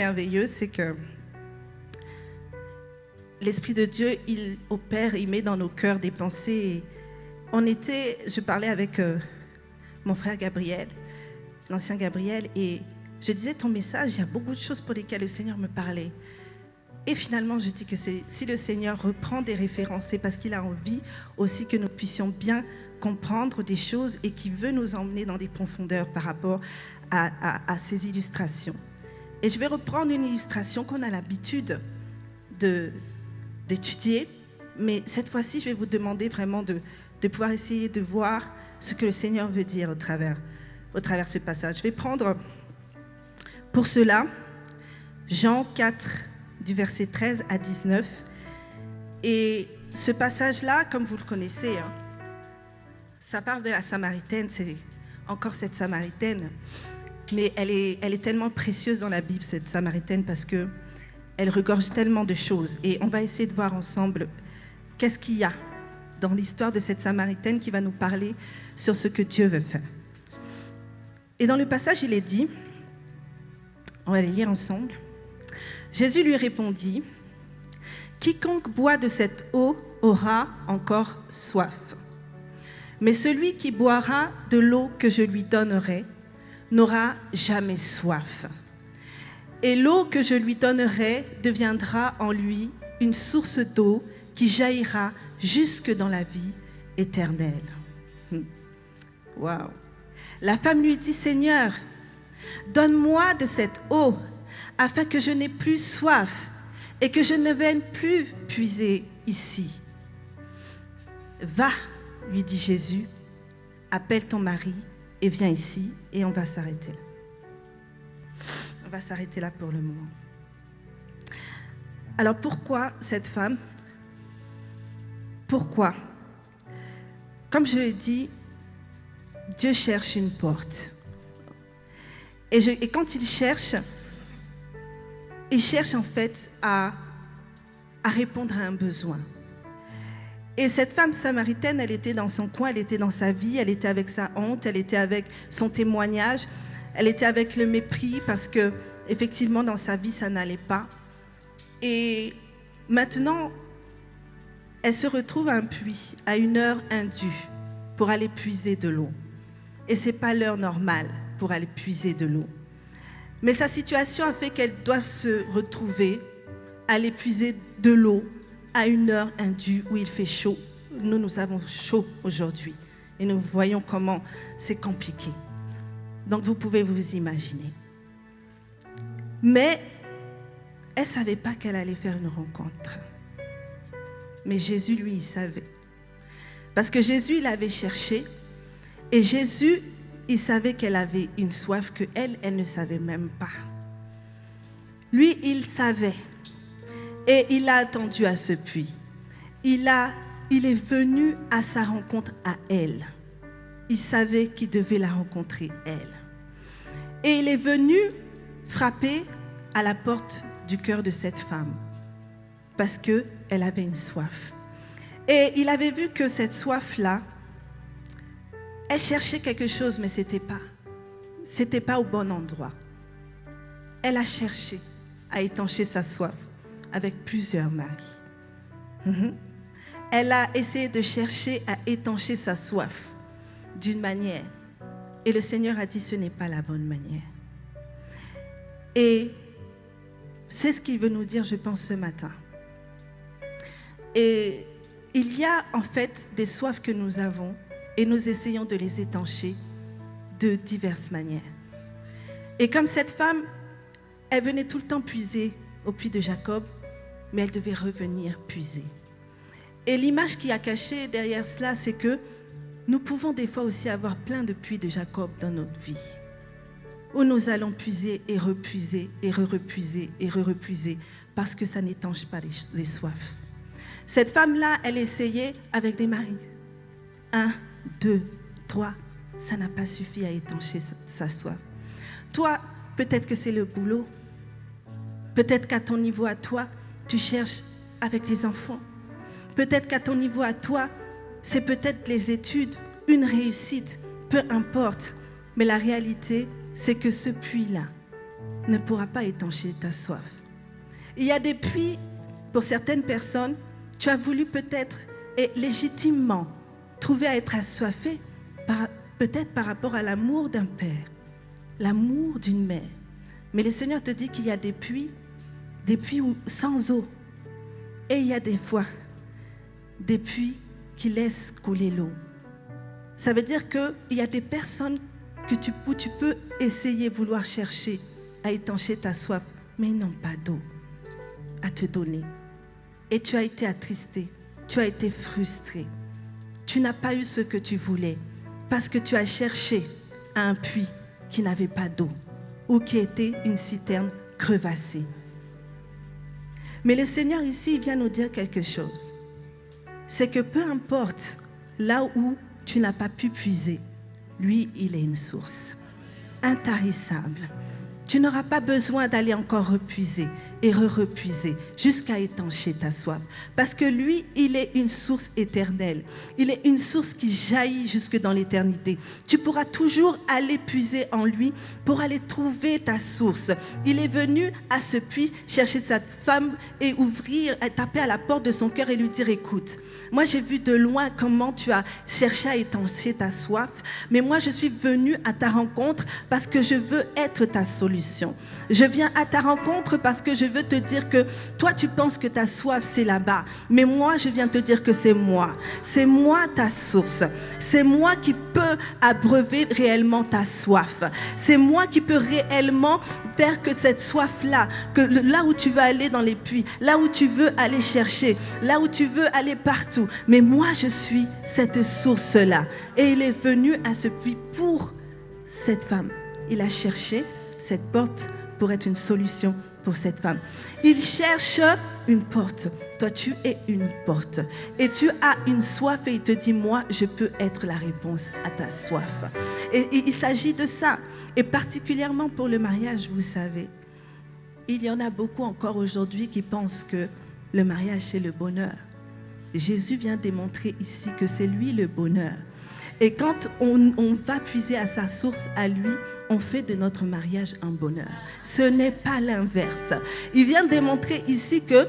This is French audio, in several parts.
merveilleux, c'est que l'Esprit de Dieu, il opère, il met dans nos cœurs des pensées. Je parlais avec mon frère Gabriel, l'ancien Gabriel, et je disais, ton message, il y a beaucoup de choses pour lesquelles le Seigneur me parlait. Et finalement, je dis que si le Seigneur reprend des références, c'est parce qu'il a envie aussi que nous puissions bien comprendre des choses et qu'il veut nous emmener dans des profondeurs par rapport à ces illustrations. Et je vais reprendre une illustration qu'on a l'habitude d'étudier, mais cette fois-ci, je vais vous demander vraiment de pouvoir essayer de voir ce que le Seigneur veut dire au travers ce passage. Je vais prendre pour cela Jean 4, du verset 13 à 19. Et ce passage-là, comme vous le connaissez, ça parle de la Samaritaine, c'est encore cette Samaritaine, mais elle est tellement précieuse dans la Bible, cette Samaritaine, parce qu'elle regorge tellement de choses. Et on va essayer de voir ensemble qu'est-ce qu'il y a dans l'histoire de cette Samaritaine qui va nous parler sur ce que Dieu veut faire. Et dans le passage, il est dit, on va les lire ensemble. Jésus lui répondit, « Quiconque boit de cette eau aura encore soif. Mais celui qui boira de l'eau que je lui donnerai n'aura jamais soif. Et l'eau que je lui donnerai deviendra en lui une source d'eau qui jaillira jusque dans la vie éternelle. » Waouh! La femme lui dit, « Seigneur, donne-moi de cette eau, afin que je n'ai plus soif et que je ne vienne plus puiser ici. » « Va, lui dit Jésus, appelle ton mari et viens ici, et on va s'arrêter là. On va s'arrêter là pour le moment. Alors pourquoi cette femme? Pourquoi? Comme je l'ai dit, Dieu cherche une porte. Et quand il cherche en fait à répondre à un besoin. Et cette femme samaritaine, elle était dans son coin, elle était dans sa vie, elle était avec sa honte, elle était avec son témoignage, elle était avec le mépris parce que effectivement dans sa vie ça n'allait pas. Et maintenant, elle se retrouve à un puits, à une heure indue, pour aller puiser de l'eau. Et ce n'est pas l'heure normale pour aller puiser de l'eau. Mais sa situation a fait qu'elle doit se retrouver à aller puiser de l'eau à une heure indue où il fait chaud. Nous avons chaud aujourd'hui et nous voyons comment c'est compliqué. Donc vous pouvez vous imaginer. Mais elle ne savait pas qu'elle allait faire une rencontre. Mais Jésus, lui, il savait. Parce que Jésus, il avait cherché et Jésus, il savait qu'elle avait une soif que elle ne savait même pas. Lui, il savait. Et il a attendu à ce puits. Il est venu à sa rencontre à elle. Il savait qu'il devait la rencontrer, elle. Et il est venu frapper à la porte du cœur de cette femme. Parce qu'elle avait une soif. Et il avait vu que cette soif-là, elle cherchait quelque chose, mais ce n'était pas au bon endroit. Elle a cherché à étancher sa soif avec plusieurs maris. Elle a essayé de chercher à étancher sa soif d'une manière. Et le Seigneur a dit, ce n'est pas la bonne manière. Et c'est ce qu'il veut nous dire, je pense, ce matin. Et il y a en fait des soifs que nous avons et nous essayons de les étancher de diverses manières. Et comme cette femme, elle venait tout le temps puiser au puits de Jacob, mais elle devait revenir puiser. Et l'image qui a caché derrière cela, c'est que nous pouvons des fois aussi avoir plein de puits de Jacob dans notre vie, où nous allons puiser et repuiser et repuiser et repuiser parce que ça n'étanche pas les soifs. Cette femme-là, elle essayait avec des maris. 1, 2, 3, ça n'a pas suffi à étancher sa soif. Toi, peut-être que c'est le boulot. Peut-être qu'à ton niveau à toi, tu cherches avec les enfants. Peut-être qu'à ton niveau à toi, c'est peut-être les études, une réussite, peu importe. Mais la réalité, c'est que ce puits-là, ne pourra pas étancher ta soif. Il y a des puits, pour certaines personnes, tu as voulu peut-être et légitimement trouver à être assoiffé, peut-être par rapport à l'amour d'un père, l'amour d'une mère. Mais le Seigneur te dit qu'il y a des puits sans eau. Et il y a des fois des puits qui laissent couler l'eau. Ça veut dire qu'il y a des personnes où tu peux essayer, vouloir chercher à étancher ta soif, mais ils n'ont pas d'eau à te donner. Et tu as été attristé, tu as été frustré. Tu n'as pas eu ce que tu voulais parce que tu as cherché à un puits qui n'avait pas d'eau ou qui était une citerne crevassée. Mais le Seigneur ici, il vient nous dire quelque chose. C'est que peu importe là où tu n'as pas pu puiser, lui, il est une source intarissable. Tu n'auras pas besoin d'aller encore repuiser et repuiser jusqu'à étancher ta soif. Parce que lui, il est une source éternelle. Il est une source qui jaillit jusque dans l'éternité. Tu pourras toujours aller puiser en lui pour aller trouver ta source. Il est venu à ce puits chercher cette femme et taper à la porte de son cœur et lui dire, écoute, moi j'ai vu de loin comment tu as cherché à étancher ta soif, mais moi je suis venu à ta rencontre parce que je veux être ta solution. Je viens à ta rencontre parce que je veux te dire que toi tu penses que ta soif c'est là-bas, mais moi je viens te dire que c'est moi ta source, c'est moi qui peux abreuver réellement ta soif, c'est moi qui peux réellement faire que cette soif-là, que là où tu veux aller dans les puits, là où tu veux aller chercher, là où tu veux aller partout, mais moi je suis cette source-là. Et il est venu à ce puits pour cette femme. Il a cherché cette porte pour être une solution pour cette femme. Il cherche une porte. Toi, tu es une porte. Et tu as une soif et il te dit, moi, je peux être la réponse à ta soif. Et il s'agit de ça. Et particulièrement pour le mariage, vous savez, il y en a beaucoup encore aujourd'hui qui pensent que le mariage, c'est le bonheur. Jésus vient démontrer ici que c'est lui le bonheur. Et quand on va puiser à sa source, à lui, on fait de notre mariage un bonheur. Ce n'est pas l'inverse. Il vient démontrer ici que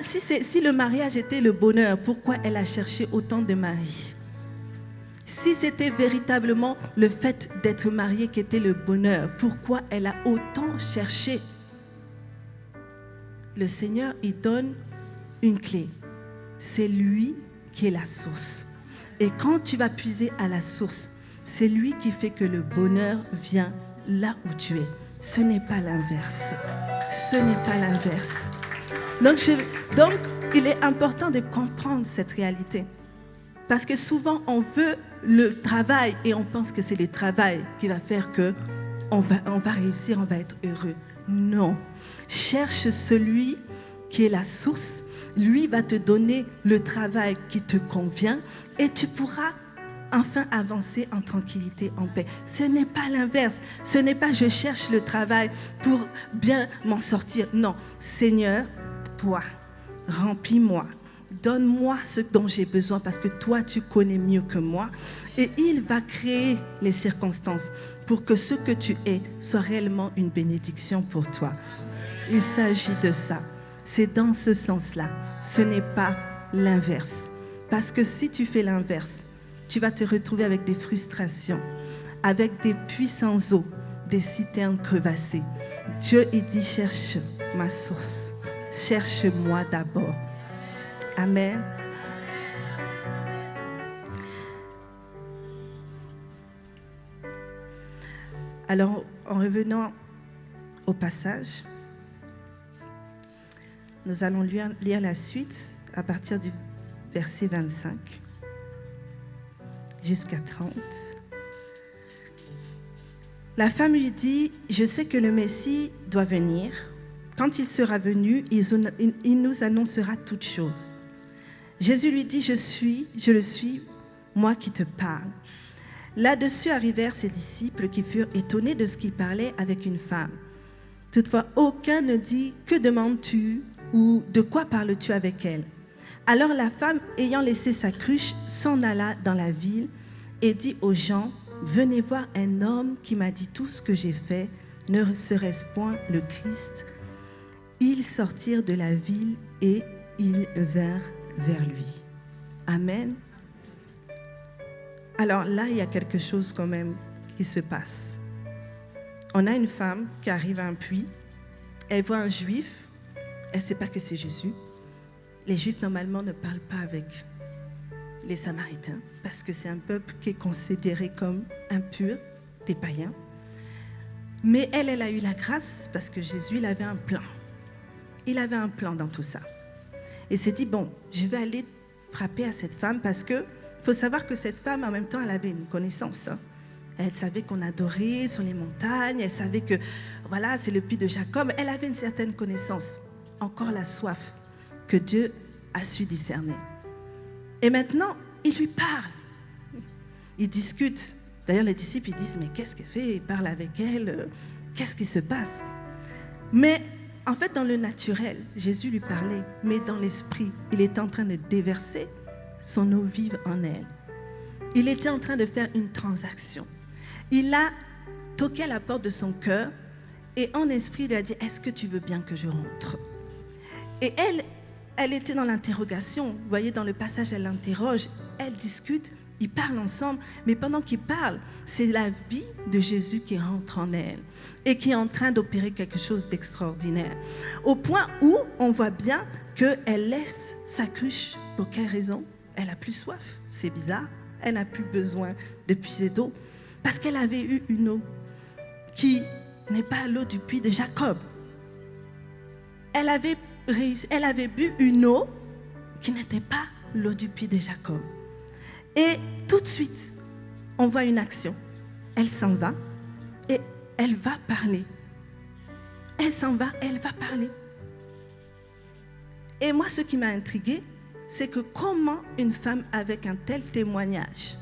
si le mariage était le bonheur, pourquoi elle a cherché autant de maris? Si c'était véritablement le fait d'être mariée qui était le bonheur, pourquoi elle a autant cherché? Le Seigneur, il donne une clé. C'est lui qui est la source. Et quand tu vas puiser à la source, c'est lui qui fait que le bonheur vient là où tu es. Ce n'est pas l'inverse. Ce n'est pas l'inverse. Donc, il est important de comprendre cette réalité. Parce que souvent, on veut le travail et on pense que c'est le travail qui va faire qu'on va réussir, on va être heureux. Non. Cherche celui qui est la source. Lui va te donner le travail qui te convient et tu pourras enfin avancer en tranquillité, en paix. Ce n'est pas l'inverse. Ce n'est pas je cherche le travail pour bien m'en sortir. Non, Seigneur, toi, remplis-moi. Donne-moi ce dont j'ai besoin parce que toi, tu connais mieux que moi. Et il va créer les circonstances pour que ce que tu es soit réellement une bénédiction pour toi. Il s'agit de ça. C'est dans ce sens-là. Ce n'est pas l'inverse. Parce que si tu fais l'inverse, tu vas te retrouver avec des frustrations, avec des puits sans eau, des citernes crevassées. Dieu, il dit, cherche ma source. Cherche-moi d'abord. Amen. Alors, en revenant au passage, nous allons lire la suite à partir du verset 25 jusqu'à 30. La femme lui dit, je sais que le Messie doit venir. Quand il sera venu, il nous annoncera toutes choses. Jésus lui dit, je le suis, moi qui te parle. Là-dessus arrivèrent ses disciples qui furent étonnés de ce qu'il parlait avec une femme. Toutefois, aucun ne dit, que demandes-tu ou de quoi parles-tu avec elle? Alors la femme, ayant laissé sa cruche, s'en alla dans la ville et dit aux gens, venez voir un homme qui m'a dit tout ce que j'ai fait. Ne serait-ce point le Christ? Ils sortirent de la ville et ils vinrent vers lui. Amen. Alors là, il y a quelque chose quand même qui se passe. On a une femme qui arrive à un puits, elle voit un juif, elle ne sait pas que c'est Jésus. Les juifs, normalement, ne parlent pas avec les Samaritains parce que c'est un peuple qui est considéré comme impur, des païens. Mais elle a eu la grâce parce que Jésus, il avait un plan. Il avait un plan dans tout ça. Il s'est dit, bon, je vais aller frapper à cette femme parce que il faut savoir que cette femme, en même temps, elle avait une connaissance. Elle savait qu'on adorait sur les montagnes, elle savait que, voilà, c'est le puits de Jacob. Elle avait une certaine connaissance, encore la soif que Dieu a su discerner. Et maintenant, il lui parle. Il discute. D'ailleurs, les disciples, ils disent, mais qu'est-ce qu'elle fait? Il parle avec elle. Qu'est-ce qui se passe? Mais en fait, dans le naturel, Jésus lui parlait, mais dans l'esprit, il était en train de déverser son eau vive en elle. Il était en train de faire une transaction. Il a toqué à la porte de son cœur et en esprit, il lui a dit, est-ce que tu veux bien que je rentre? Et elle était dans l'interrogation. Vous voyez, dans le passage, elle l'interroge, elle discute, ils parlent ensemble, mais pendant qu'ils parlent, c'est la vie de Jésus qui rentre en elle et qui est en train d'opérer quelque chose d'extraordinaire. Au point où on voit bien qu'elle laisse sa cruche. Pour quelle raison? Elle n'a plus soif, c'est bizarre. Elle n'a plus besoin de puiser d'eau parce qu'elle avait eu une eau qui n'est pas l'eau du puits de Jacob. Elle avait bu une eau qui n'était pas l'eau du puits de Jacob. Et tout de suite, on voit une action. Elle s'en va et elle va parler. Elle s'en va, elle va parler. Et moi, ce qui m'a intriguée, c'est que comment une femme avec un tel témoignage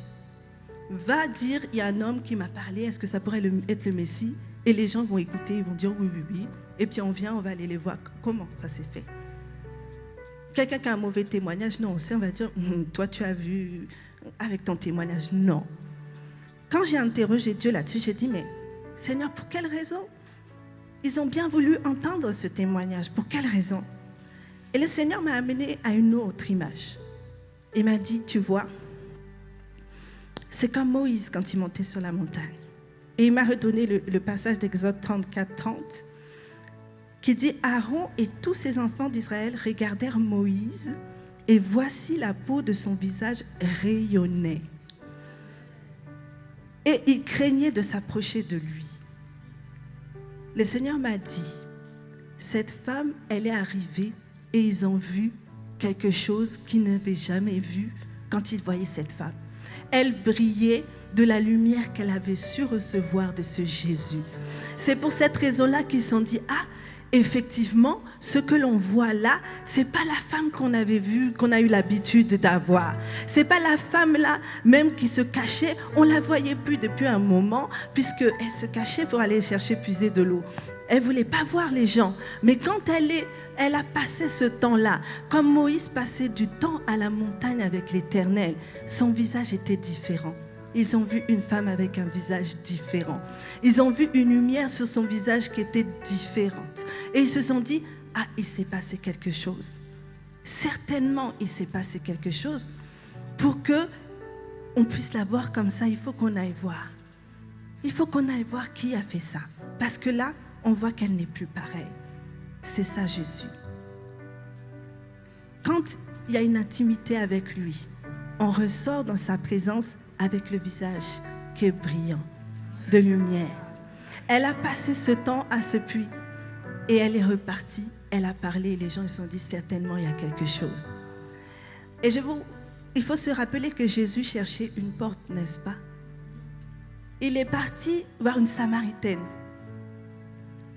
va dire, il y a un homme qui m'a parlé, est-ce que ça pourrait être le Messie? Et les gens vont écouter, ils vont dire oui, oui, oui. Et puis on vient, on va aller les voir. Comment ça s'est fait? Quelqu'un qui a un mauvais témoignage, non, on va dire, toi tu as vu avec ton témoignage, non. Quand j'ai interrogé Dieu là-dessus, j'ai dit, mais Seigneur, pour quelle raison? Ils ont bien voulu entendre ce témoignage, pour quelle raison? Et le Seigneur m'a amené à une autre image. Il m'a dit, tu vois, c'est comme Moïse quand il montait sur la montagne. Et il m'a redonné le passage d'Exode 34, 30, qui dit, Aaron et tous ses enfants d'Israël regardèrent Moïse, et voici la peau de son visage rayonnait. Et ils craignaient de s'approcher de lui. Le Seigneur m'a dit, cette femme, elle est arrivée, et ils ont vu quelque chose qu'ils n'avaient jamais vu quand ils voyaient cette femme. Elle brillait de la lumière qu'elle avait su recevoir de ce Jésus. C'est pour cette raison-là qu'ils se sont dit, ah, effectivement, ce que l'on voit là, c'est pas la femme qu'on avait vue, qu'on a eu l'habitude d'avoir. C'est pas la femme là, même qui se cachait, on la voyait plus depuis un moment, puisqu'elle se cachait pour aller chercher puiser de l'eau. Elle voulait pas voir les gens, mais quand elle a passé ce temps-là, comme Moïse passait du temps à la montagne avec l'Éternel, son visage était différent. Ils ont vu une femme avec un visage différent. Ils ont vu une lumière sur son visage qui était différente. Et ils se sont dit, ah, il s'est passé quelque chose. Certainement, il s'est passé quelque chose. Pour qu'on puisse la voir comme ça, il faut qu'on aille voir. Il faut qu'on aille voir qui a fait ça. Parce que là, on voit qu'elle n'est plus pareille. C'est ça Jésus. Quand il y a une intimité avec lui, on ressort dans sa présence avec le visage qui est brillant, de lumière. Elle a passé ce temps à ce puits et elle est repartie, elle a parlé et les gens se sont dit certainement il y a quelque chose. Et il faut se rappeler que Jésus cherchait une porte, n'est-ce pas? Il est parti voir une Samaritaine.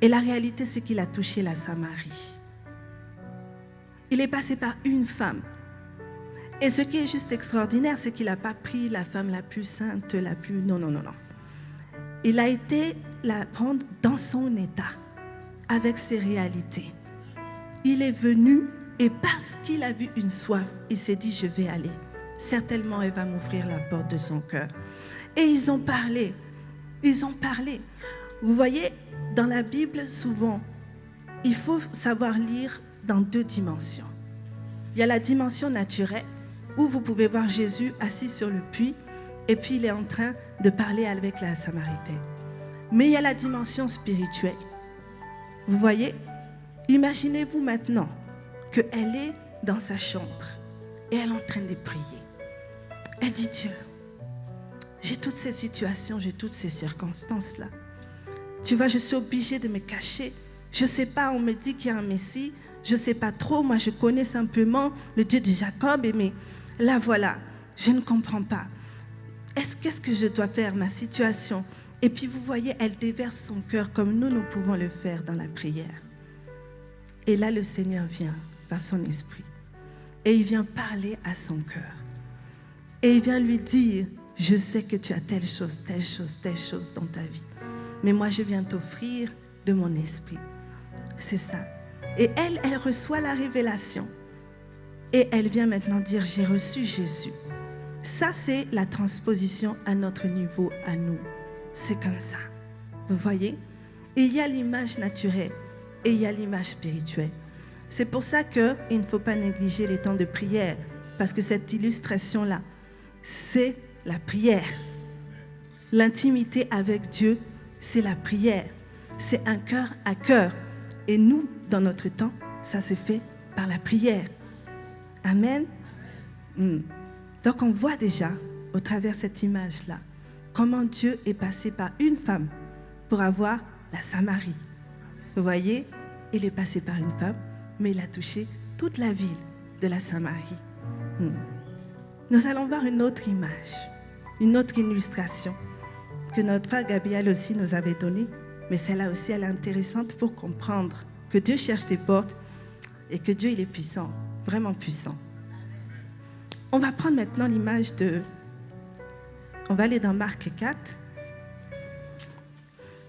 Et la réalité, c'est qu'il a touché la Samarie. Il est passé par une femme. Et ce qui est juste extraordinaire, c'est qu'il n'a pas pris la femme la plus sainte, la plus... Non. Il a été la prendre dans son état, avec ses réalités. Il est venu et parce qu'il a vu une soif, il s'est dit, je vais aller. Certainement, elle va m'ouvrir la porte de son cœur. Et ils ont parlé. Vous voyez, dans la Bible, souvent, il faut savoir lire dans 2 dimensions. Il y a la dimension naturelle, où vous pouvez voir Jésus assis sur le puits, et puis il est en train de parler avec la Samaritaine. Mais il y a la dimension spirituelle. Vous voyez, imaginez-vous maintenant qu'elle est dans sa chambre et elle est en train de prier. Elle dit, Dieu, j'ai toutes ces situations, j'ai toutes ces circonstances-là. Tu vois, je suis obligée de me cacher. Je ne sais pas, on me dit qu'il y a un Messie. Je ne sais pas trop, moi je connais simplement le Dieu de Jacob. Mais là voilà, je ne comprends pas. Qu'est-ce que je dois faire, ma situation? Et puis vous voyez, elle déverse son cœur comme nous pouvons le faire dans la prière. Et là le Seigneur vient par son esprit. Et il vient parler à son cœur. Et il vient lui dire, je sais que tu as telle chose dans ta vie. Mais moi, je viens t'offrir de mon esprit. C'est ça. Et elle reçoit la révélation. Et elle vient maintenant dire, j'ai reçu Jésus. Ça, c'est la transposition à notre niveau, à nous. C'est comme ça. Vous voyez? Il y a l'image naturelle et il y a l'image spirituelle. C'est pour ça qu'il ne faut pas négliger les temps de prière. Parce que cette illustration-là, c'est la prière. L'intimité avec Dieu, c'est la prière. C'est un cœur à cœur. Et nous, dans notre temps, ça se fait par la prière. Amen. Donc on voit déjà, au travers de cette image-là, comment Dieu est passé par une femme pour avoir la Samarie. Vous voyez, il est passé par une femme, mais il a touché toute la ville de la Samarie. Nous allons voir une autre image, une autre illustration que notre frère Gabriel aussi nous avait donnée, mais celle-là aussi, elle est intéressante pour comprendre que Dieu cherche des portes et que Dieu, il est puissant, vraiment puissant. On va prendre maintenant l'image de... On va aller dans Marc 4,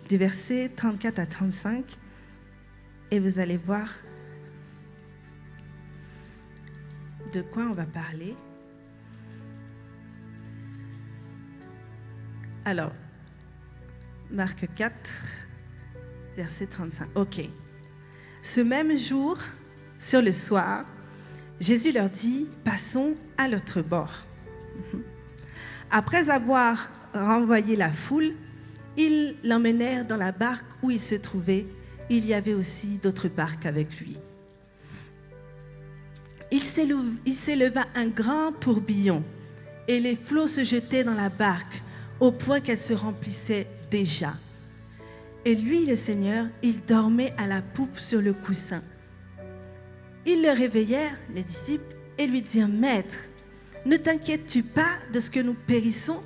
du verset 34 à 35, et vous allez voir de quoi on va parler. Alors, Marc 4, verset 35. Ok. Ce même jour, sur le soir, Jésus leur dit, passons à l'autre bord. Après avoir renvoyé la foule, ils l'emmenèrent dans la barque où il se trouvait. Il y avait aussi d'autres barques avec lui. Il s'éleva un grand tourbillon et les flots se jetaient dans la barque au point qu'elle se remplissait déjà. Et lui, le Seigneur, il dormait à la poupe sur le coussin. Ils le réveillèrent, les disciples, et lui dirent, Maître, ne t'inquiètes-tu pas de ce que nous périssons?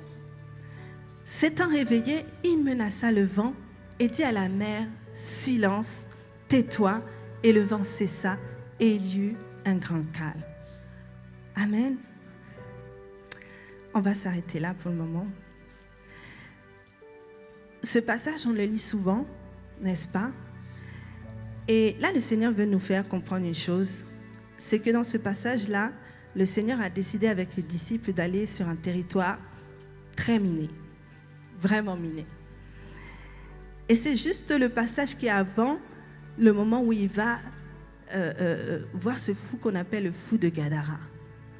S'étant réveillé, il menaça le vent et dit à la mer, silence, tais-toi. Et le vent cessa et il y eut un grand calme. Amen. On va s'arrêter là pour le moment. Ce passage, on le lit souvent, n'est-ce pas? Et là, le Seigneur veut nous faire comprendre une chose. C'est que dans ce passage-là, le Seigneur a décidé avec les disciples d'aller sur un territoire très miné, vraiment miné. Et c'est juste le passage qui est avant le moment où il va voir ce fou qu'on appelle le fou de Gadara.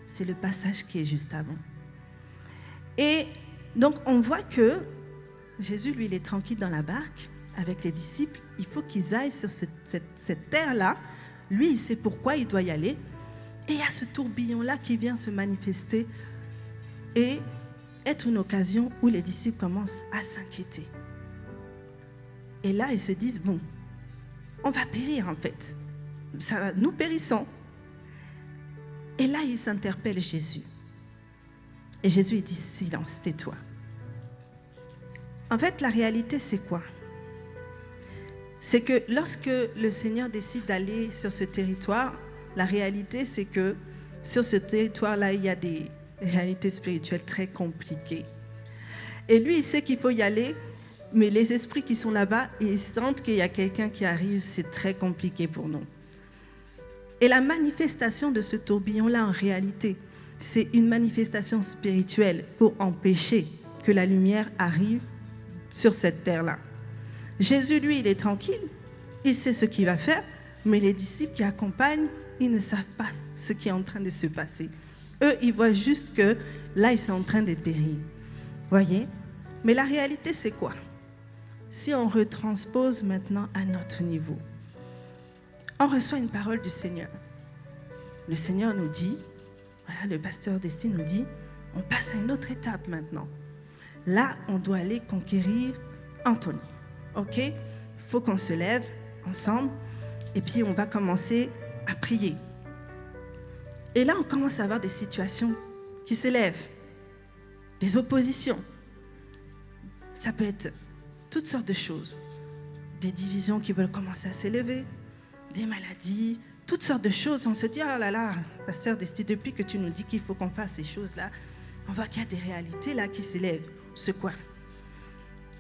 C'est le passage qui est juste avant. Et donc, on voit que Jésus, lui, il est tranquille dans la barque avec les disciples. Il faut qu'ils aillent sur cette terre-là. Lui, il sait pourquoi il doit y aller. Et il y a ce tourbillon-là qui vient se manifester et être une occasion où les disciples commencent à s'inquiéter. Et là, ils se disent, bon, on va périr en fait. Nous périssons. Et là, ils interpellent Jésus. Et Jésus, il dit, silence, tais-toi. En fait, la réalité, c'est quoi? C'est que lorsque le Seigneur décide d'aller sur ce territoire, la réalité, c'est que sur ce territoire-là, il y a des réalités spirituelles très compliquées. Et lui, il sait qu'il faut y aller, mais les esprits qui sont là-bas, ils sentent qu'il y a quelqu'un qui arrive, c'est très compliqué pour nous. Et la manifestation de ce tourbillon-là, en réalité, c'est une manifestation spirituelle pour empêcher que la lumière arrive sur cette terre-là. Jésus, lui, il est tranquille, il sait ce qu'il va faire, mais les disciples qui accompagnent, ils ne savent pas ce qui est en train de se passer. Eux, ils voient juste que là, ils sont en train de périr. Voyez? Mais la réalité, c'est quoi? Si on retranspose maintenant à notre niveau, on reçoit une parole du Seigneur. Le Seigneur nous dit, voilà, le pasteur d'Esti nous dit, on passe à une autre étape maintenant. Là, on doit aller conquérir Antony. OK? Il faut qu'on se lève ensemble et puis on va commencer à prier. Et là, on commence à avoir des situations qui se lèvent, des oppositions. Ça peut être toutes sortes de choses. Des divisions qui veulent commencer à s'élever, des maladies, toutes sortes de choses. On se dit, oh là là, pasteur Desti, depuis que tu nous dis qu'il faut qu'on fasse ces choses-là, on voit qu'il y a des réalités là qui s'élèvent. C'est quoi?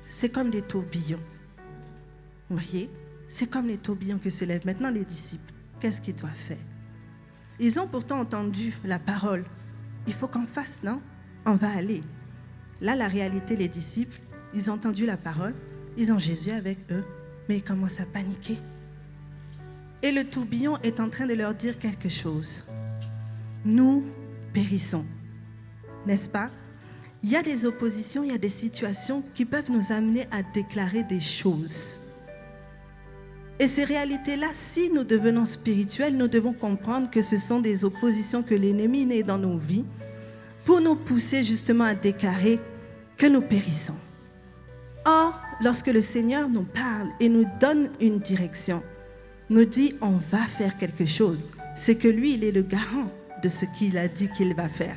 C'est comme des tourbillons. Vous voyez? C'est comme les tourbillons qui se lèvent. Maintenant, les disciples, qu'est-ce qu'ils doivent faire? Ils ont pourtant entendu la parole. Il faut qu'on fasse, non? On va aller. Là, la réalité, les disciples, ils ont entendu la parole, ils ont Jésus avec eux, mais ils commencent à paniquer. Et le tourbillon est en train de leur dire quelque chose. Nous périssons, n'est-ce pas? Il y a des oppositions, il y a des situations qui peuvent nous amener à déclarer des choses. Et ces réalités-là, si nous devenons spirituels, nous devons comprendre que ce sont des oppositions que l'ennemi met dans nos vies pour nous pousser justement à déclarer que nous périssons. Or, lorsque le Seigneur nous parle et nous donne une direction, nous dit on va faire quelque chose, c'est que lui, il est le garant de ce qu'il a dit qu'il va faire.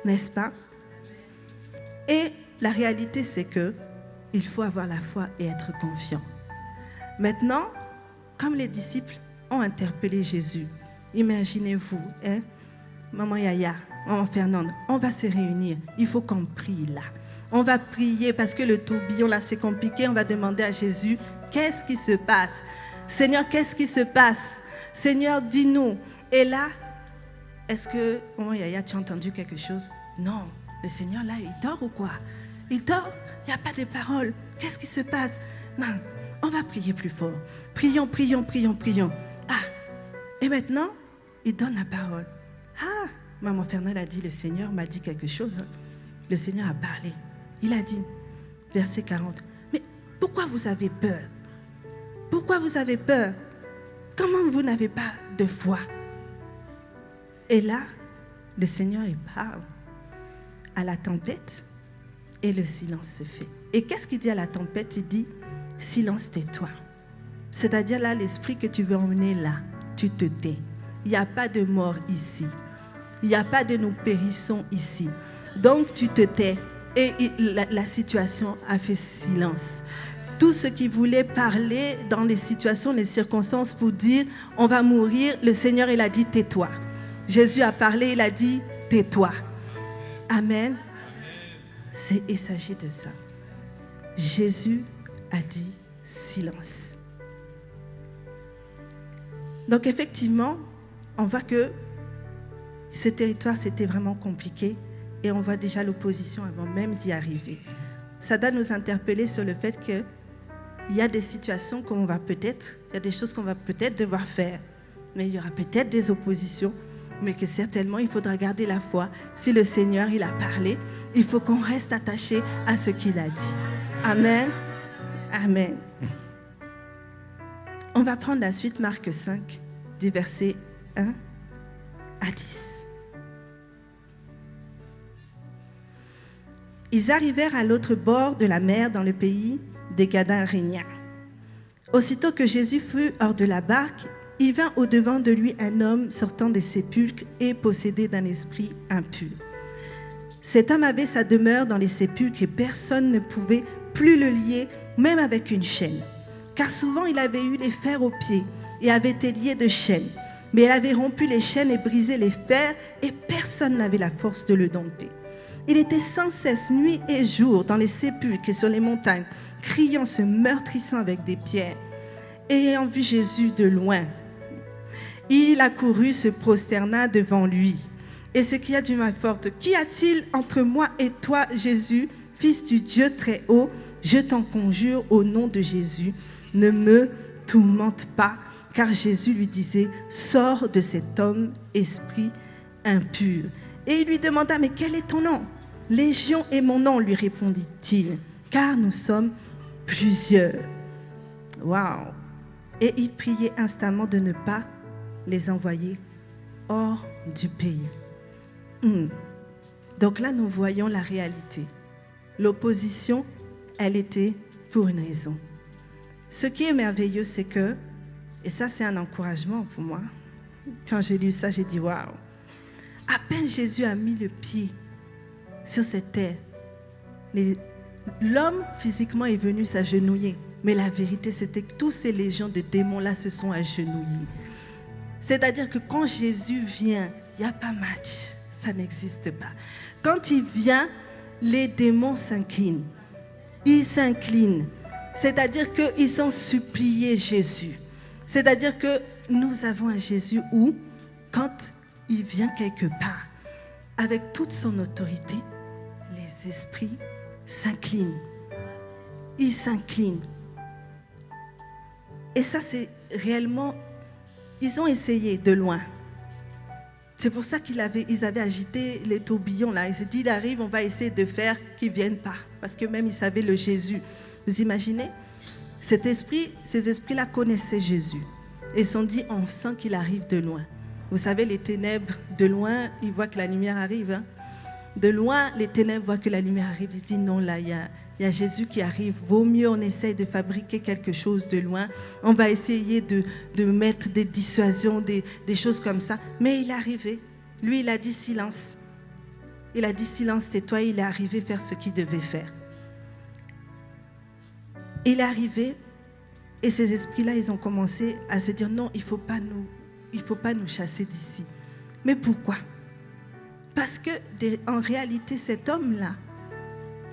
N'est-ce pas? Et la réalité, c'est que il faut avoir la foi et être confiant. Maintenant, comme les disciples ont interpellé Jésus, imaginez-vous, hein, Maman Yaya, Maman Fernande, on va se réunir, il faut qu'on prie là. On va prier parce que le tourbillon là c'est compliqué, on va demander à Jésus, qu'est-ce qui se passe? Seigneur, qu'est-ce qui se passe? Seigneur, dis-nous. Et là, est-ce que, Maman Yaya, tu as entendu quelque chose? Non, le Seigneur là, il dort ou quoi? Il dort, il n'y a pas de parole. Qu'est-ce qui se passe? Non. On va prier plus fort. Prions, prions, prions, prions. Ah, et maintenant, il donne la parole. Ah, Maman Fernande a dit, le Seigneur m'a dit quelque chose. Le Seigneur a parlé. Il a dit, verset 40, mais pourquoi vous avez peur? Pourquoi vous avez peur? Comment vous n'avez pas de foi? Et là, le Seigneur, il parle à la tempête et le silence se fait. Et qu'est-ce qu'il dit à la tempête? Il dit, silence, tais-toi. C'est-à-dire là, l'esprit que tu veux emmener là, tu te tais. Il n'y a pas de mort ici. Il n'y a pas de nous périssons ici. Donc tu te tais. Et la situation a fait silence. Tout ce qui voulait parler dans les situations, les circonstances pour dire on va mourir, le Seigneur il a dit tais-toi. Jésus a parlé, il a dit tais-toi. Amen. Il s'agit de ça. Jésus a dit silence. Donc effectivement, on voit que ce territoire, c'était vraiment compliqué et on voit déjà l'opposition avant même d'y arriver. Ça doit nous interpeller sur le fait qu'il y a des situations qu'on va peut-être, il y a des choses qu'on va peut-être devoir faire, mais il y aura peut-être des oppositions, mais que certainement il faudra garder la foi. Si le Seigneur, il a parlé, il faut qu'on reste attaché à ce qu'il a dit. Amen. Amen. On va prendre la suite, Marc 5, du verset 1 à 10. Ils arrivèrent à l'autre bord de la mer dans le pays des Gadaréniens. Aussitôt que Jésus fut hors de la barque, il vint au-devant de lui un homme sortant des sépulcres et possédé d'un esprit impur. Cet homme avait sa demeure dans les sépulcres et personne ne pouvait plus le lier, même avec une chaîne. Car souvent il avait eu les fers aux pieds et avait été lié de chaînes. Mais il avait rompu les chaînes et brisé les fers et personne n'avait la force de le dompter. Il était sans cesse, nuit et jour, dans les sépulcres et sur les montagnes, criant, se meurtrissant avec des pierres. Et ayant vu Jésus de loin, il accourut, se prosterna devant lui et s'écria d'une voix forte, « Qu'y a-t-il entre moi et toi, Jésus, fils du Dieu très haut? Je t'en conjure au nom de Jésus, ne me tourmente pas. Car Jésus lui disait, sors de cet homme, esprit impur. Et il lui demanda, mais quel est ton nom? Légion est mon nom, lui répondit-il, car nous sommes plusieurs. Waouh! Et il priait instamment de ne pas les envoyer hors du pays. Donc là, nous voyons la réalité. L'opposition, elle était pour une raison. Ce qui est merveilleux, c'est que, et ça c'est un encouragement pour moi, quand j'ai lu ça, j'ai dit waouh! À peine Jésus a mis le pied sur cette terre, l'homme physiquement est venu s'agenouiller, mais la vérité c'était que tous ces légions de démons-là se sont agenouillés. C'est-à-dire que quand Jésus vient, il n'y a pas match, ça n'existe pas. Quand il vient, les démons s'inclinent. Ils s'inclinent. C'est-à-dire qu'ils ont supplié Jésus. C'est-à-dire que nous avons un Jésus où, quand il vient quelque part, avec toute son autorité, les esprits s'inclinent. Ils s'inclinent. Et ça, c'est réellement... Ils ont essayé de loin. C'est pour ça qu'ils avaient agité les tourbillons là. Ils se dit, il arrive, on va essayer de faire qu'ils ne viennent pas. Parce que même ils savaient le Jésus. Vous imaginez? Ces esprits-là connaissaient Jésus. Et se sont dit, on sent qu'il arrive de loin. Vous savez, les ténèbres, de loin, ils voient que la lumière arrive. Hein? De loin, les ténèbres voient que la lumière arrive. Ils disent, non, là, il y a Jésus qui arrive. Vaut mieux on essaye de fabriquer quelque chose de loin. On va essayer de mettre des dissuasions, des choses comme ça. Mais il est arrivé. Lui, il a dit silence. Il a dit silence, tais-toi. Il est arrivé faire ce qu'il devait faire. Il est arrivé et ces esprits-là, ils ont commencé à se dire non, il ne faut pas nous chasser d'ici. Mais pourquoi? Parce que en réalité, cet homme-là,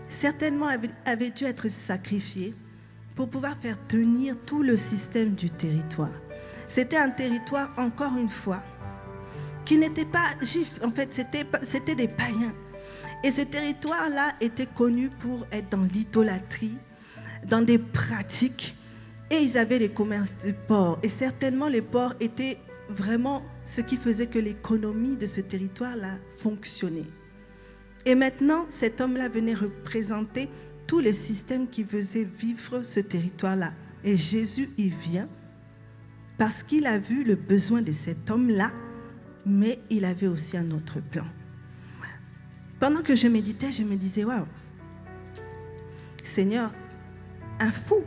certainement avait dû être sacrifié pour pouvoir faire tenir tout le système du territoire. C'était un territoire, encore une fois, qui n'était pas juif. En fait, c'était des païens. Et ce territoire-là était connu pour être dans l'idolâtrie, dans des pratiques. Et ils avaient les commerces de porc. Et certainement, les porcs étaient vraiment ce qui faisait que l'économie de ce territoire-là fonctionnait. Et maintenant, cet homme-là venait représenter tout le système qui faisait vivre ce territoire-là. Et Jésus, il vient parce qu'il a vu le besoin de cet homme-là, mais il avait aussi un autre plan. Pendant que je méditais, je me disais, waouh, Seigneur, un fou.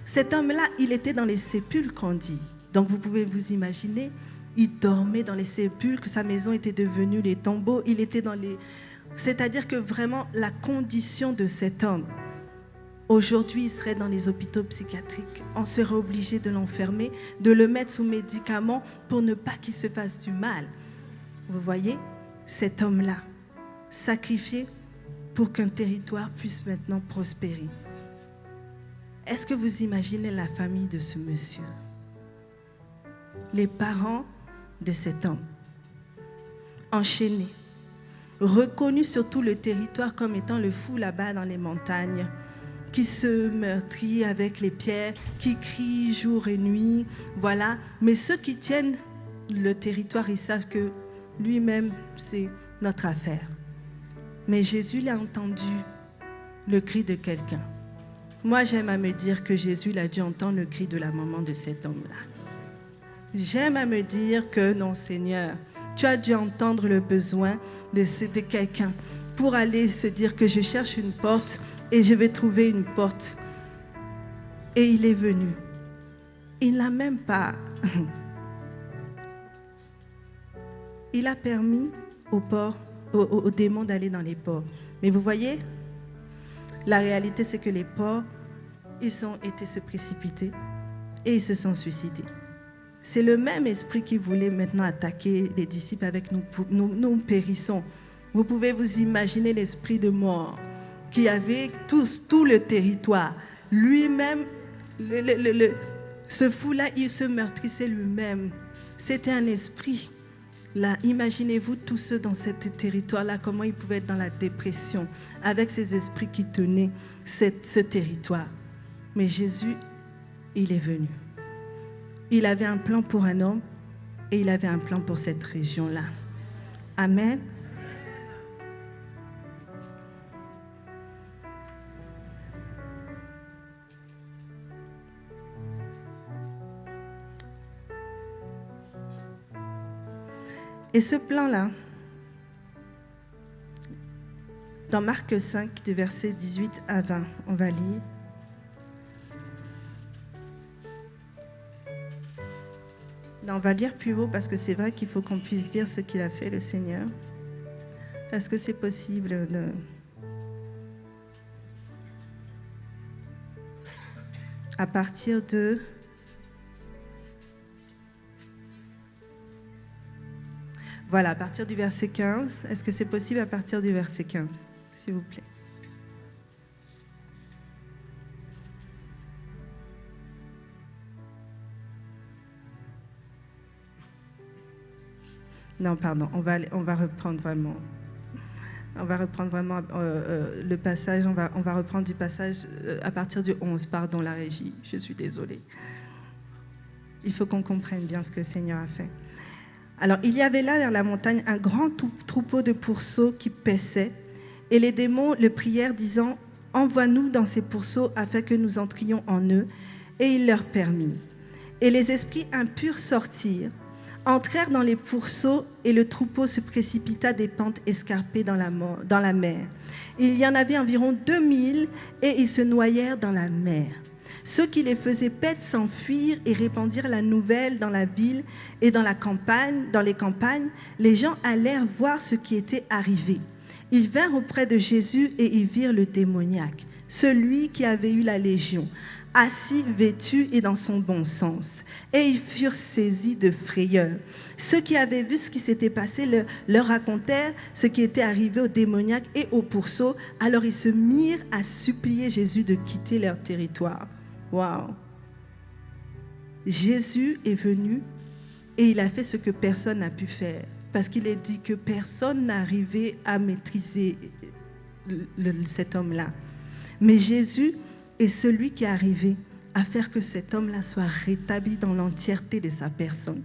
Cet homme-là, il était dans les sépulcres, on dit. Donc vous pouvez vous imaginer, il dormait dans les sépulcres, sa maison était devenue les tombeaux, il était dans les... C'est-à-dire que vraiment, la condition de cet homme, aujourd'hui, il serait dans les hôpitaux psychiatriques. On serait obligé de l'enfermer, de le mettre sous médicaments pour ne pas qu'il se fasse du mal. Vous voyez, cet homme-là, sacrifié pour qu'un territoire puisse maintenant prospérer. Est-ce que vous imaginez la famille de ce monsieur? Les parents de cet homme, enchaînés, reconnus sur tout le territoire comme étant le fou là-bas dans les montagnes, qui se meurtrit avec les pierres, qui crie jour et nuit, voilà. Mais ceux qui tiennent le territoire, ils savent que lui-même, c'est notre affaire. Mais Jésus l'a entendu le cri de quelqu'un. Moi, j'aime à me dire que Jésus a dû entendre le cri de la maman de cet homme-là. J'aime à me dire que non, Seigneur, tu as dû entendre le besoin de quelqu'un pour aller se dire que je cherche une porte et je vais trouver une porte. Et il est venu. Il n'a même pas... Il a permis aux démons d'aller dans les ports. Mais vous voyez, la réalité, c'est que les porcs, ils ont été se précipiter et ils se sont suicidés. C'est le même esprit qui voulait maintenant attaquer les disciples avec nous périssons. Vous pouvez vous imaginer l'esprit de mort qui avait tout le territoire. Lui-même, ce fou-là, il se meurtrissait lui-même. C'était un esprit Là, imaginez-vous tous ceux dans ce territoire-là, comment ils pouvaient être dans la dépression, avec ces esprits qui tenaient ce territoire. Mais Jésus, il est venu. Il avait un plan pour un homme et il avait un plan pour cette région-là. Amen. Et ce plan-là, dans Marc 5, du verset 18 à 20, on va lire. Non, on va lire plus haut parce que c'est vrai qu'il faut qu'on puisse dire ce qu'il a fait, le Seigneur. Est-ce que c'est possible de... À partir de... Voilà, à partir du verset 15. Est-ce que c'est possible à partir du verset 15, s'il vous plaît? Non, pardon, on va reprendre vraiment. On va reprendre vraiment le passage, on va reprendre du passage à partir du 11. Pardon, la régie, je suis désolée. Il faut qu'on comprenne bien ce que le Seigneur a fait. Alors, il y avait là, vers la montagne, un grand troupeau de pourceaux qui paissaient, et les démons le prièrent, disant, « Envoie-nous dans ces pourceaux afin que nous entrions en eux. » Et il leur permit. Et les esprits impurs sortirent, entrèrent dans les pourceaux, et le troupeau se précipita des pentes escarpées dans la mer. Il y en avait environ 2000, et ils se noyèrent dans la mer. Ceux qui les faisaient paître s'enfuirent et répandirent la nouvelle dans la ville et dans les campagnes. Les gens allèrent voir ce qui était arrivé. Ils vinrent auprès de Jésus et ils virent le démoniaque, celui qui avait eu la légion, assis, vêtu et dans son bon sens. Et ils furent saisis de frayeur. Ceux qui avaient vu ce qui s'était passé leur racontèrent ce qui était arrivé au démoniaque et au pourceau. Alors ils se mirent à supplier Jésus de quitter leur territoire. Waouh! Jésus est venu et il a fait ce que personne n'a pu faire. Parce qu'il est dit que personne n'a arrivé à maîtriser cet homme-là. Mais Jésus est celui qui est arrivé à faire que cet homme-là soit rétabli dans l'entièreté de sa personne.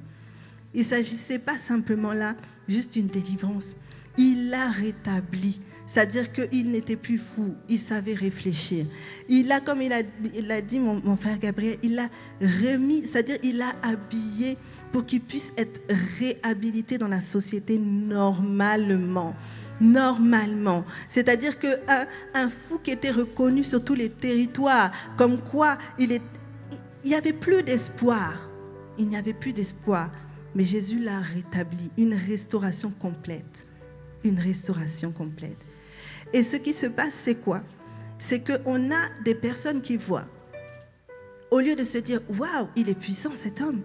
Il ne s'agissait pas simplement là, juste d'une délivrance. Il l'a rétabli. C'est-à-dire qu'il n'était plus fou, il savait réfléchir. Il a, comme il a dit mon frère Gabriel, il l'a remis, c'est-à-dire il l'a habillé pour qu'il puisse être réhabilité dans la société normalement. Normalement. C'est-à-dire qu'un fou qui était reconnu sur tous les territoires, comme quoi il n'y avait plus d'espoir. Il n'y avait plus d'espoir. Mais Jésus l'a rétabli, une restauration complète. Une restauration complète. Et ce qui se passe, c'est quoi? C'est qu'on a des personnes qui voient. Au lieu de se dire, waouh, il est puissant cet homme.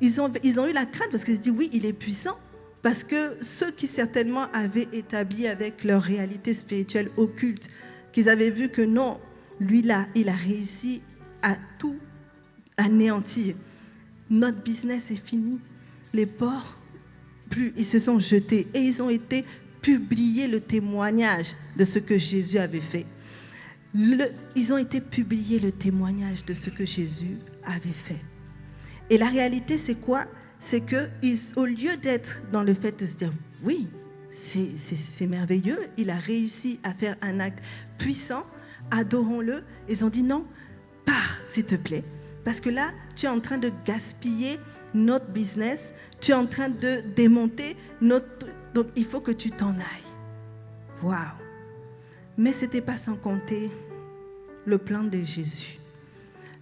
Ils ont eu la crainte parce qu'ils se disent, oui, il est puissant. Parce que ceux qui certainement avaient établi avec leur réalité spirituelle occulte, qu'ils avaient vu que non, lui là, il a réussi à tout anéantir. Notre business est fini. Les porcs, plus, ils se sont jetés et ils ont été publier le témoignage de ce que Jésus avait fait. Ils ont été publier le témoignage de ce que Jésus avait fait. Et la réalité, c'est quoi? C'est qu'au lieu d'être dans le fait de se dire, oui, c'est merveilleux, il a réussi à faire un acte puissant, adorons-le, ils ont dit non, pars s'il te plaît, parce que là, tu es en train de gaspiller notre business, tu es en train de démonter notre... Donc, il faut que tu t'en ailles. Waouh! Mais ce n'était pas sans compter le plan de Jésus.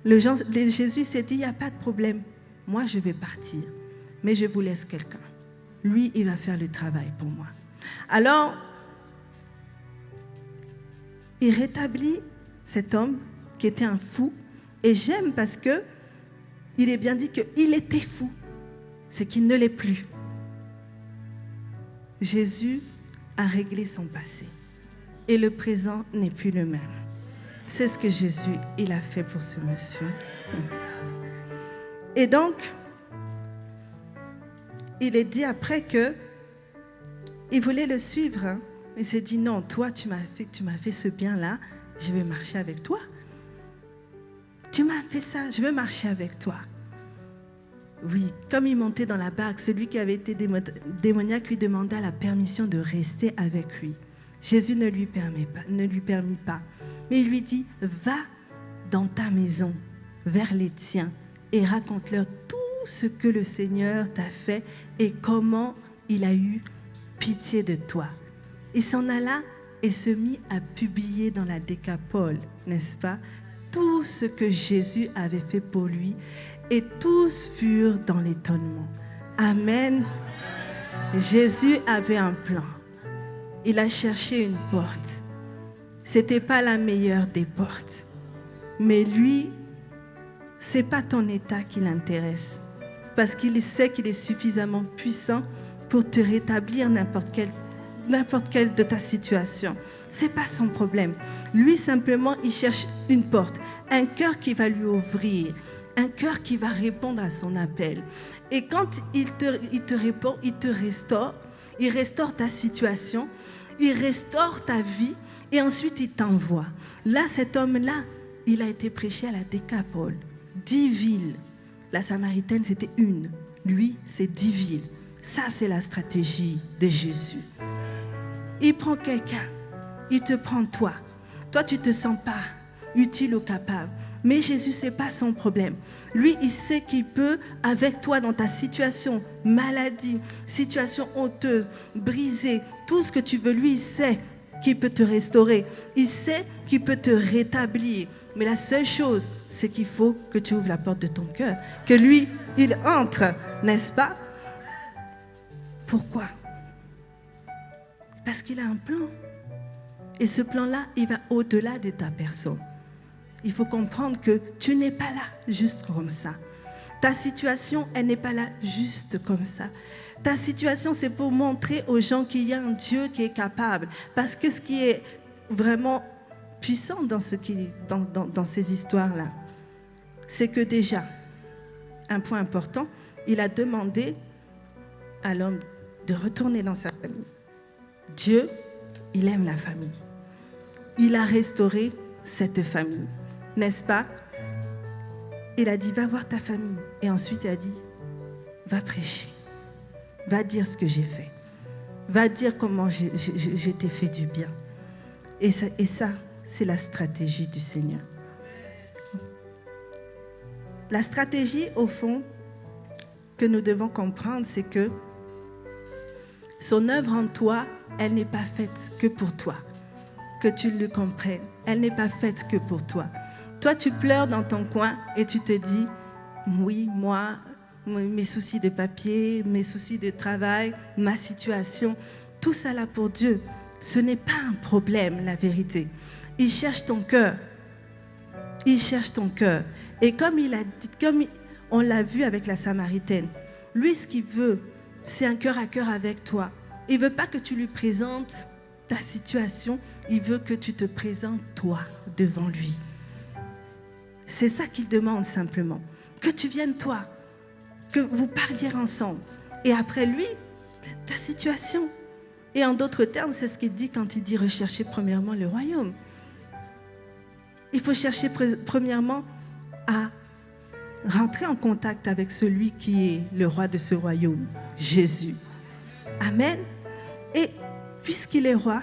Jésus s'est dit, il n'y a pas de problème. Moi, je vais partir. Mais je vous laisse quelqu'un. Lui, il va faire le travail pour moi. Alors, il rétablit cet homme qui était un fou. Et j'aime parce que il est bien dit qu'il était fou. C'est qu'il ne l'est plus. Jésus a réglé son passé et le présent n'est plus le même. C'est ce que Jésus il a fait pour ce monsieur. Et donc, il est dit après que il voulait le suivre. Hein. Il s'est dit, non, toi, tu m'as fait ce bien-là, je vais marcher avec toi. Tu m'as fait ça, je veux marcher avec toi. Oui, comme il montait dans la barque, celui qui avait été démoniaque lui demanda la permission de rester avec lui. Jésus ne lui permit pas. Mais il lui dit, va dans ta maison, vers les tiens, et raconte-leur tout ce que le Seigneur t'a fait et comment il a eu pitié de toi. Il s'en alla et se mit à publier dans la Décapole, n'est-ce pas, tout ce que Jésus avait fait pour lui, et tous furent dans l'étonnement. Amen. Jésus avait un plan. Il a cherché une porte. C'était pas la meilleure des portes. Mais lui, c'est pas ton état qui l'intéresse. Parce qu'il sait qu'il est suffisamment puissant pour te rétablir n'importe quelle de ta situation. C'est pas son problème. Lui, simplement, il cherche une porte. Un cœur qui va lui ouvrir. Un cœur qui va répondre à son appel. Et quand il te répond, il te restaure. Il restaure ta situation. Il restaure ta vie. Et ensuite, il t'envoie. Là, cet homme-là, il a été prêché à la Décapole. 10 villes. La Samaritaine, c'était une. Lui, c'est 10 villes. Ça, c'est la stratégie de Jésus. Il prend quelqu'un. Il te prend toi. Toi, tu ne te sens pas utile ou capable. Mais Jésus, ce n'est pas son problème. Lui, il sait qu'il peut, avec toi, dans ta situation, maladie, situation honteuse, brisée, tout ce que tu veux, lui, il sait qu'il peut te restaurer. Il sait qu'il peut te rétablir. Mais la seule chose, c'est qu'il faut que tu ouvres la porte de ton cœur. Que lui, il entre, n'est-ce pas? Pourquoi? Parce qu'il a un plan. Et ce plan-là, il va au-delà de ta personne. Il faut comprendre que tu n'es pas là juste comme ça. Ta situation, elle n'est pas là juste comme ça. Ta situation, c'est pour montrer aux gens qu'il y a un Dieu qui est capable. Parce que ce qui est vraiment puissant dans ces histoires-là, c'est que déjà, un point important, il a demandé à l'homme de retourner dans sa famille. Dieu, il aime la famille. Il a restauré cette famille. N'est-ce pas? Il a dit, va voir ta famille. Et ensuite, il a dit, va prêcher. Va dire ce que j'ai fait. Va dire comment je t'ai fait du bien. Et ça, c'est la stratégie du Seigneur. La stratégie, au fond, que nous devons comprendre, c'est que son œuvre en toi, elle n'est pas faite que pour toi. Que tu le comprennes. Elle n'est pas faite que pour toi. Toi, tu pleures dans ton coin et tu te dis, oui, moi, mes soucis de papier, mes soucis de travail, ma situation, tout ça là pour Dieu, ce n'est pas un problème, la vérité. Il cherche ton cœur. Il cherche ton cœur. Et comme on l'a vu avec la Samaritaine, lui, ce qu'il veut, c'est un cœur à cœur avec toi. Il ne veut pas que tu lui présentes ta situation, il veut que tu te présentes toi devant lui. C'est ça qu'il demande simplement. Que tu viennes toi, que vous parliez ensemble. Et après lui, ta situation. Et en d'autres termes, c'est ce qu'il dit quand il dit rechercher premièrement le royaume. Il faut chercher premièrement à rentrer en contact avec celui qui est le roi de ce royaume, Jésus. Amen. Et puisqu'il est roi,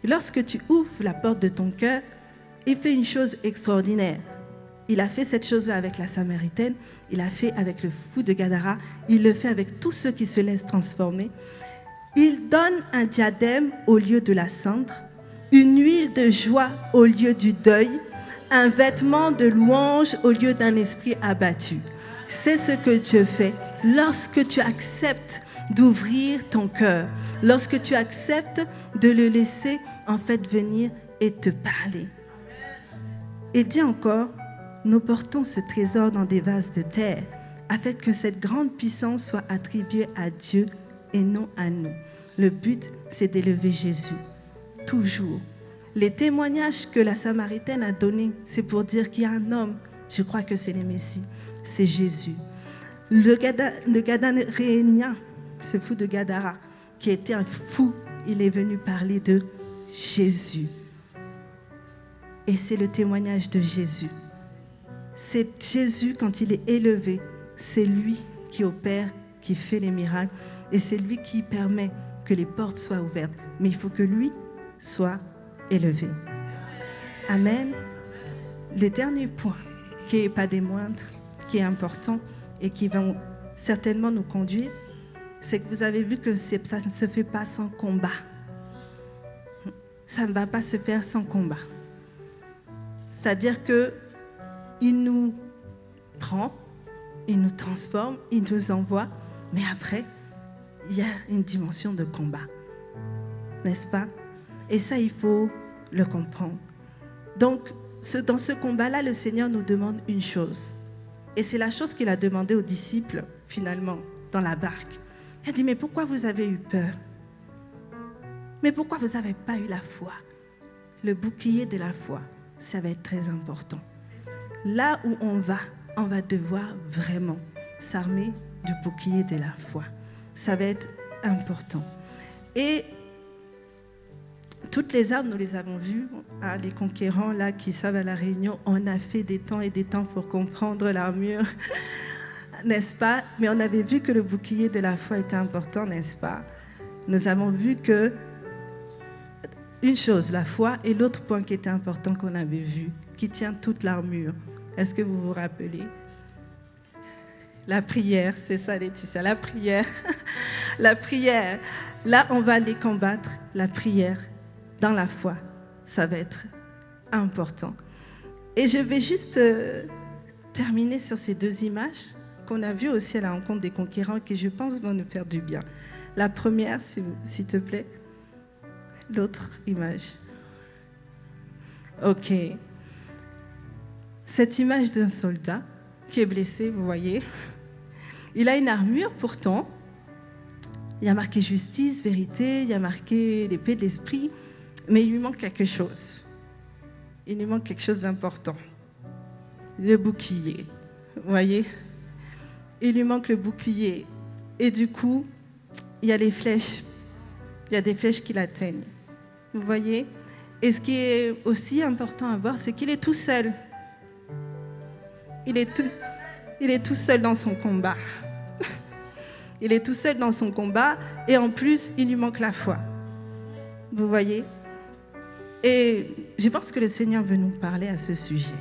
lorsque tu ouvres la porte de ton cœur, il fait une chose extraordinaire. Il a fait cette chose-là avec la Samaritaine, il a fait avec le fou de Gadara, il le fait avec tous ceux qui se laissent transformer. Il donne un diadème au lieu de la cendre, une huile de joie au lieu du deuil, un vêtement de louange au lieu d'un esprit abattu. C'est ce que Dieu fait lorsque tu acceptes d'ouvrir ton cœur, lorsque tu acceptes de le laisser en fait venir et te parler. Il dit encore, nous portons ce trésor dans des vases de terre, afin que cette grande puissance soit attribuée à Dieu et non à nous. Le but, c'est d'élever Jésus, toujours. Les témoignages que la Samaritaine a donnés, c'est pour dire qu'il y a un homme, je crois que c'est le Messie, c'est Jésus. Le Gadarénien, ce fou de Gadara, qui était un fou, il est venu parler de Jésus. Et c'est le témoignage de Jésus. C'est Jésus, quand il est élevé, c'est lui qui opère, qui fait les miracles, et c'est lui qui permet que les portes soient ouvertes. Mais il faut que lui soit élevé. Amen. Le dernier point, qui n'est pas des moindres, qui est important et qui va certainement nous conduire, c'est que vous avez vu que ça ne se fait pas sans combat. Ça ne va pas se faire sans combat. C'est-à-dire qu'il nous prend, il nous transforme, il nous envoie, mais après, il y a une dimension de combat. N'est-ce pas? Et ça, il faut le comprendre. Donc, dans ce combat-là, le Seigneur nous demande une chose. Et c'est la chose qu'il a demandé aux disciples, finalement, dans la barque. Il a dit, mais pourquoi vous avez eu peur? Mais pourquoi vous n'avez pas eu la foi? Le bouclier de la foi, ça va être très important. Là où on va devoir vraiment s'armer du bouclier de la foi. Ça va être important. Et toutes les armes, nous les avons vues. Les conquérants là qui savent à la Réunion, on a fait des temps et des temps pour comprendre l'armure, n'est-ce pas? Mais on avait vu que le bouclier de la foi était important, n'est-ce pas? Nous avons vu que une chose, la foi, et l'autre point qui était important qu'on avait vu, qui tient toute l'armure. Est-ce que vous vous rappelez? La prière, c'est ça Laetitia, la prière. La prière. Là, on va les combattre, la prière, dans la foi. Ça va être important. Et je vais juste terminer sur ces deux images qu'on a vues aussi à la rencontre des conquérants qui, je pense, vont nous faire du bien. La première, s'il te plaît. L'autre image. Ok. Cette image d'un soldat qui est blessé, vous voyez. Il a une armure pourtant. Il y a marqué justice, vérité, il y a marqué l'épée de l'esprit, mais il lui manque quelque chose. Il lui manque quelque chose d'important. Le bouclier, vous voyez. Il lui manque le bouclier. Et du coup, il y a les flèches. Il y a des flèches qui l'atteignent. Vous voyez? Et ce qui est aussi important à voir, c'est qu'il est tout seul. Il est tout seul dans son combat. Il est tout seul dans son combat et en plus, il lui manque la foi. Vous voyez? Et je pense que le Seigneur veut nous parler à ce sujet.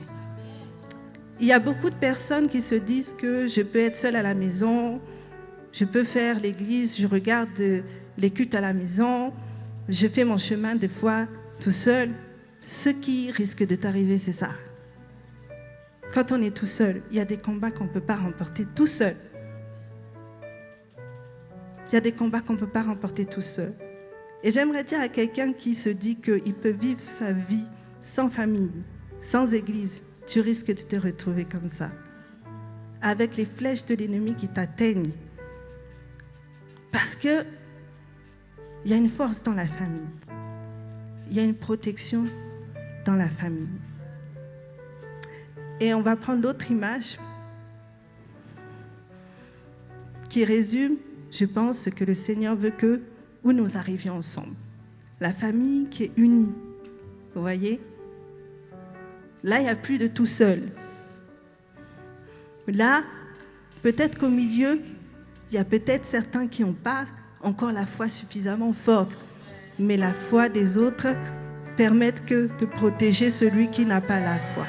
Il y a beaucoup de personnes qui se disent que je peux être seule à la maison, je peux faire l'église, je regarde les cultes à la maison, je fais mon chemin des fois tout seul. Ce qui risque de t'arriver, c'est ça. Quand on est tout seul, il y a des combats qu'on ne peut pas remporter tout seul. Il y a des combats qu'on ne peut pas remporter tout seul. Et j'aimerais dire à quelqu'un qui se dit qu'il peut vivre sa vie sans famille, sans église, tu risques de te retrouver comme ça, avec les flèches de l'ennemi qui t'atteignent. Parce qu'il y a une force dans la famille. Il y a une protection dans la famille. Et on va prendre l'autre image qui résume, je pense, ce que le Seigneur veut que où nous arrivions ensemble. La famille qui est unie. Vous voyez? Là, il n'y a plus de tout seul. Là, peut-être qu'au milieu, il y a peut-être certains qui n'ont pas encore la foi suffisamment forte. Mais la foi des autres permet que de protéger celui qui n'a pas la foi.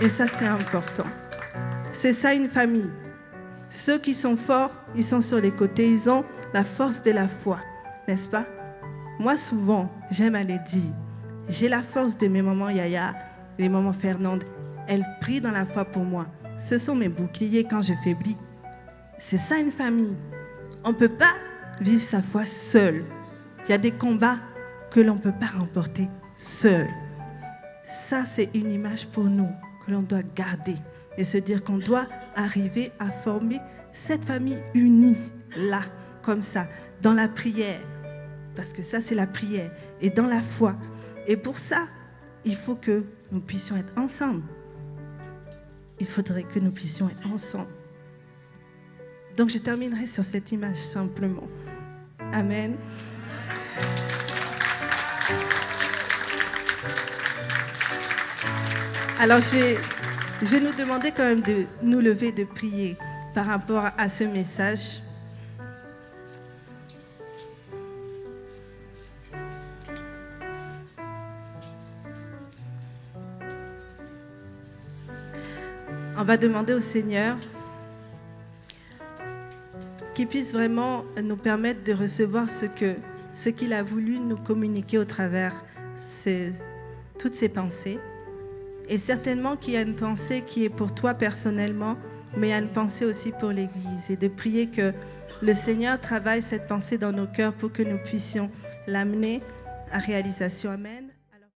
Et ça, c'est important. C'est ça une famille. Ceux qui sont forts, ils sont sur les côtés, ils ont la force de la foi, n'est-ce pas? Moi, souvent, j'aime aller dire, j'ai la force de mes mamans Yaya, les mamans Fernande. Elles prient dans la foi pour moi. Ce sont mes boucliers quand je faiblis. C'est ça une famille. On ne peut pas vivre sa foi seul. Il y a des combats que l'on ne peut pas remporter seul. Ça, c'est une image pour nous que l'on doit garder et se dire qu'on doit arriver à former cette famille unie, là, comme ça, dans la prière. Parce que ça, c'est la prière. Et dans la foi. Et pour ça, il faut que nous puissions être ensemble. Il faudrait que nous puissions être ensemble. Donc je terminerai sur cette image simplement. Amen. Alors je vais nous demander quand même de nous lever, de prier par rapport à ce message. On va demander au Seigneur qu'il puisse vraiment nous permettre de recevoir ce qu'il a voulu nous communiquer au travers toutes ces pensées. Et certainement qu'il y a une pensée qui est pour toi personnellement, mais il y a une pensée aussi pour l'Église. Et de prier que le Seigneur travaille cette pensée dans nos cœurs pour que nous puissions l'amener à réalisation. Amen.